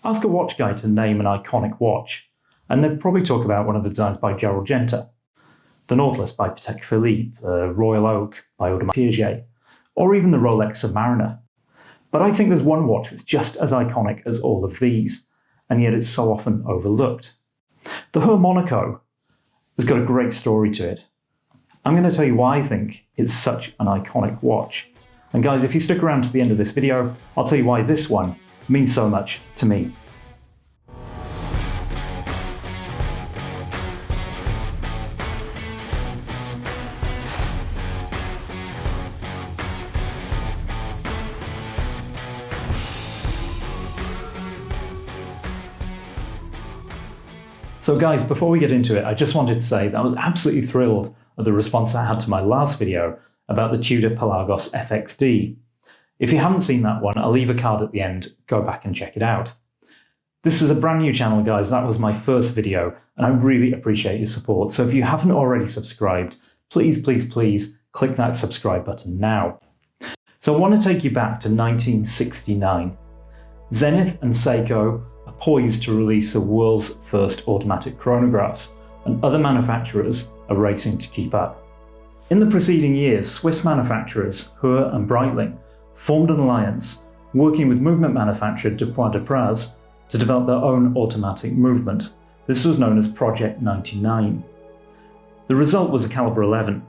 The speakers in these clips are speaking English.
Ask a watch guy to name an iconic watch, and they'd probably talk about one of the designs by Gerald Genta, the Nautilus by Patek Philippe, the Royal Oak by Audemars Piguet, or even the Rolex Submariner. But I think there's one watch that's just as iconic as all of these, and yet it's so often overlooked. The Heuer Monaco has got a great story to it. I'm going to tell you why I think it's such an iconic watch. And guys, if you stick around to the end of this video, I'll tell you why this one means so much to me. So guys, before we get into it, I just wanted to say that I was absolutely thrilled at the response I had to my last video about the Tudor Pelagos FXD. If you haven't seen that one, I'll leave a card at the end, go back and check it out. This is a brand new channel, guys. That was my first video, and I really appreciate your support. So if you haven't already subscribed, please click that subscribe button now. So I want to take you back to 1969. Zenith and Seiko are poised to release the world's first automatic chronographs, and other manufacturers are racing to keep up. In the preceding years, Swiss manufacturers Heuer and Breitling formed an alliance, working with movement manufacturer Dupuis de Praz to develop their own automatic movement. This was known as Project 99. The result was a Calibre 11,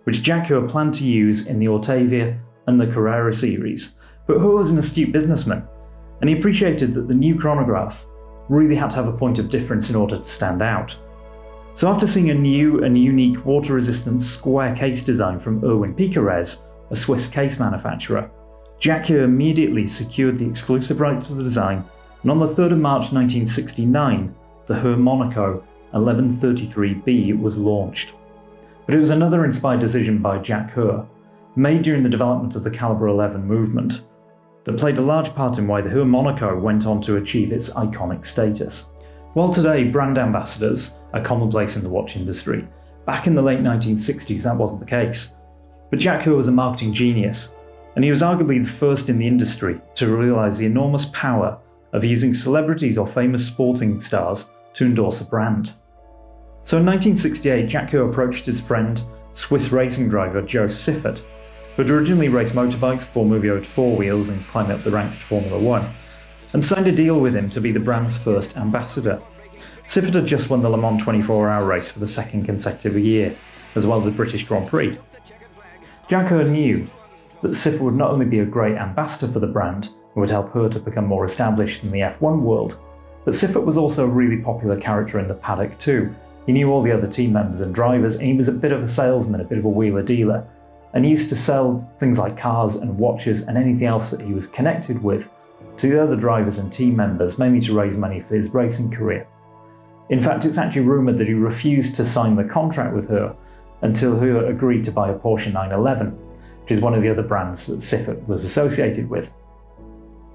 which Jack Heuer planned to use in the Autavia and the Carrera series. But Heuer was an astute businessman, and he appreciated that the new chronograph really had to have a point of difference in order to stand out. So after seeing a new and unique water-resistant square case design from Erwin Piquerez, a Swiss case manufacturer, Jack Heuer immediately secured the exclusive rights to the design, and on the 3rd of March 1969, the Heuer Monaco 1133B was launched. But it was another inspired decision by Jack Heuer, made during the development of the Calibre 11 movement, that played a large part in why the Heuer Monaco went on to achieve its iconic status. While today brand ambassadors are commonplace in the watch industry, back in the late 1960s that wasn't the case. But Jack Heuer was a marketing genius, and he was arguably the first in the industry to realise the enormous power of using celebrities or famous sporting stars to endorse a brand. So in 1968, Jack Heuer approached his friend, Swiss racing driver Joe Siffert, who had originally raced motorbikes before moving over to four wheels and climbing up the ranks to Formula One, and signed a deal with him to be the brand's first ambassador. Siffert had just won the Le Mans 24-hour race for the second consecutive year, as well as the British Grand Prix. Jack Heuer knew that Siffert would not only be a great ambassador for the brand, and would help Heuer to become more established in the F1 world, but Siffert was also a really popular character in the paddock too. He knew all the other team members and drivers, and he was a bit of a salesman, a bit of a wheeler-dealer, and he used to sell things like cars and watches and anything else that he was connected with to the other drivers and team members, mainly to raise money for his racing career. In fact, it's actually rumoured that he refused to sign the contract with Heuer until Heuer agreed to buy a Porsche 911, which is one of the other brands that Siffert was associated with.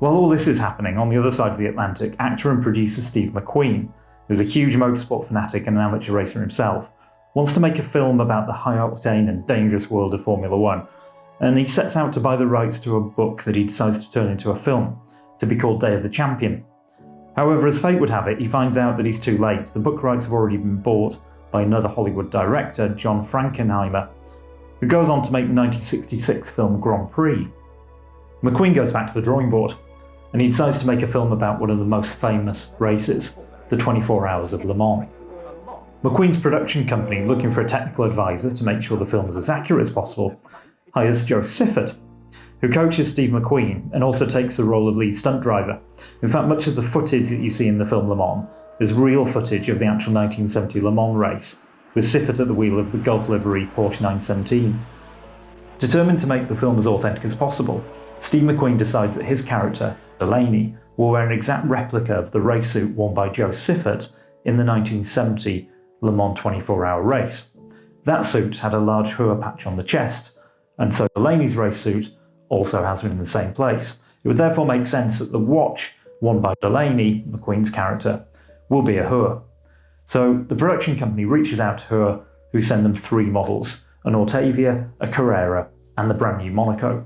While all this is happening, on the other side of the Atlantic, actor and producer Steve McQueen, who's a huge motorsport fanatic and an amateur racer himself, wants to make a film about the high-octane and dangerous world of Formula One, and he sets out to buy the rights to a book that he decides to turn into a film, to be called Day of the Champion. However, as fate would have it, he finds out that he's too late. The book rights have already been bought by another Hollywood director, John Frankenheimer, who goes on to make the 1966 film Grand Prix. McQueen goes back to the drawing board, and he decides to make a film about one of the most famous races, the 24 Hours of Le Mans. McQueen's production company, looking for a technical advisor to make sure the film is as accurate as possible, hires Joe Siffert, who coaches Steve McQueen and also takes the role of lead stunt driver. In fact, much of the footage that you see in the film Le Mans is real footage of the actual 1970 Le Mans race, with Siffert at the wheel of the Golf livery Porsche 917. Determined to make the film as authentic as possible, Steve McQueen decides that his character, Delaney, will wear an exact replica of the race suit worn by Joe Siffert in the 1970 Le Mans 24-hour race. That suit had a large Heuer patch on the chest, and so Delaney's race suit also has been in the same place. It would therefore make sense that the watch worn by Delaney, McQueen's character, will be a Heuer. So the production company reaches out to Heuer, who send them 3 models, an Autavia, a Carrera, and the brand new Monaco.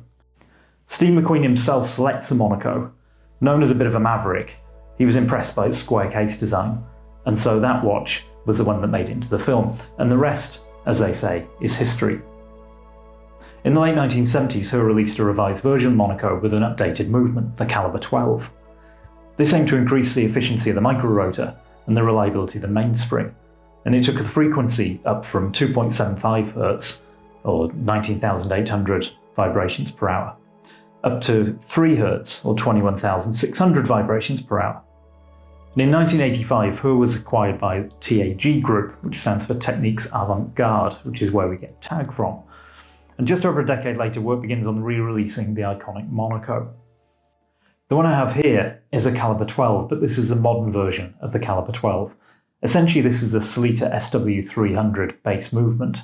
Steve McQueen himself selects the Monaco. Known as a bit of a maverick, he was impressed by its square case design, and so that watch was the one that made it into the film, and the rest, as they say, is history. In the late 1970s, Heuer released a revised version of Monaco with an updated movement, the Calibre 12. This aimed to increase the efficiency of the microrotor and the reliability of the mainspring, and it took the frequency up from 2.75 Hz, or 19,800 vibrations per hour, up to 3 Hz, or 21,600 vibrations per hour. And in 1985, Heuer was acquired by TAG Group, which stands for Techniques Avant-Garde, which is where we get TAG from. And just over a decade later, work begins on re-releasing the iconic Monaco. The one I have here is a Calibre 12, but this is a modern version of the Calibre 12. Essentially, this is a Sleater SW300 base movement.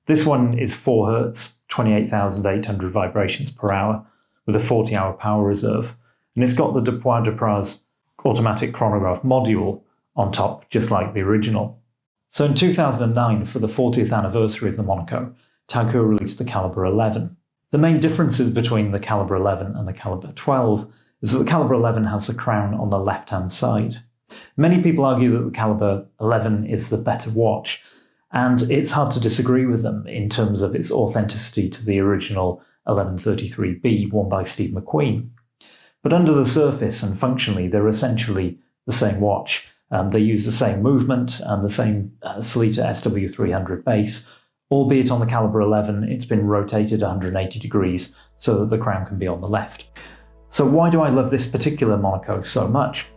This one is 4 Hz, 28,800 vibrations per hour, with a 40-hour power reserve, and it's got the Depuis de Praz automatic chronograph module on top, just like the original. So in 2009, for the 40th anniversary of the Monaco, TAG Heuer released the Calibre 11. The main differences between the Calibre 11 and the Calibre 12 is that the Calibre 11 has the crown on the left-hand side. Many people argue that the Calibre 11 is the better watch, and it's hard to disagree with them in terms of its authenticity to the original 1133B worn by Steve McQueen. But under the surface and functionally, they're essentially the same watch. They use the same movement and the same Sleater SW300 base, albeit on the Calibre 11 it's been rotated 180 degrees so that the crown can be on the left. So why do I love this particular Monaco so much?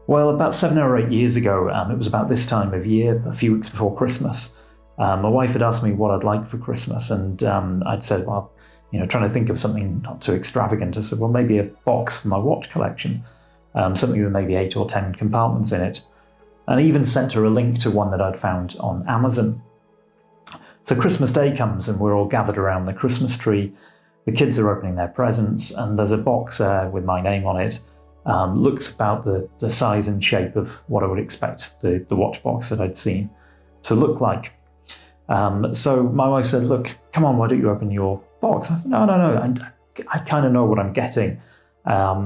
Well, about 7 or 8 years ago, it was about this time of year, a few weeks before Christmas, my wife had asked me what I'd like for Christmas, and I'd said, well, trying to think of something not too extravagant. I said, well, maybe a box for my watch collection, something with maybe 8 or 10 compartments in it. And I even sent her a link to one that I'd found on Amazon. So Christmas Day comes and we're all gathered around the Christmas tree. The kids are opening their presents, and there's a box with my name on it. Looks about the size and shape of what I would expect the watch box that I'd seen to look like. So my wife said, look, come on, why don't you open your box? I said, no, I kind of know what I'm getting.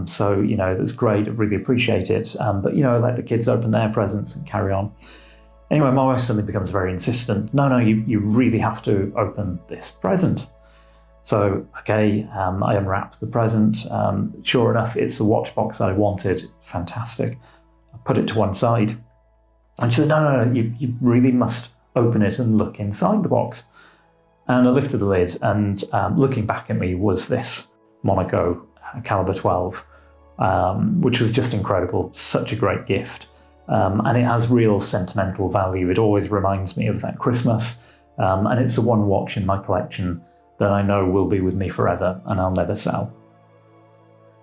So, that's great, I really appreciate it. But, let the kids open their presents and carry on. Anyway, my wife suddenly becomes very insistent. No, you really have to open this present. So, okay, I unwrap the present. Sure enough, it's the watch box that I wanted. Fantastic. I put it to one side. And she said, no, you really must open it and look inside the box. And I lifted the lid, and looking back at me was this Monaco Calibre 12, which was just incredible. Such a great gift. And it has real sentimental value. It always reminds me of that Christmas. And it's the one watch in my collection that I know will be with me forever and I'll never sell.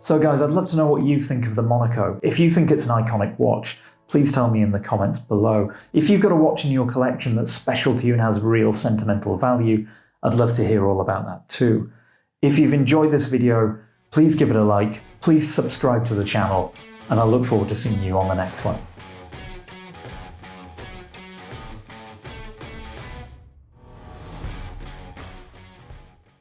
So guys, I'd love to know what you think of the Monaco. If you think it's an iconic watch, please tell me in the comments below. If you've got a watch in your collection that's special to you and has real sentimental value, I'd love to hear all about that too. If you've enjoyed this video, please give it a like, please subscribe to the channel, and I look forward to seeing you on the next one.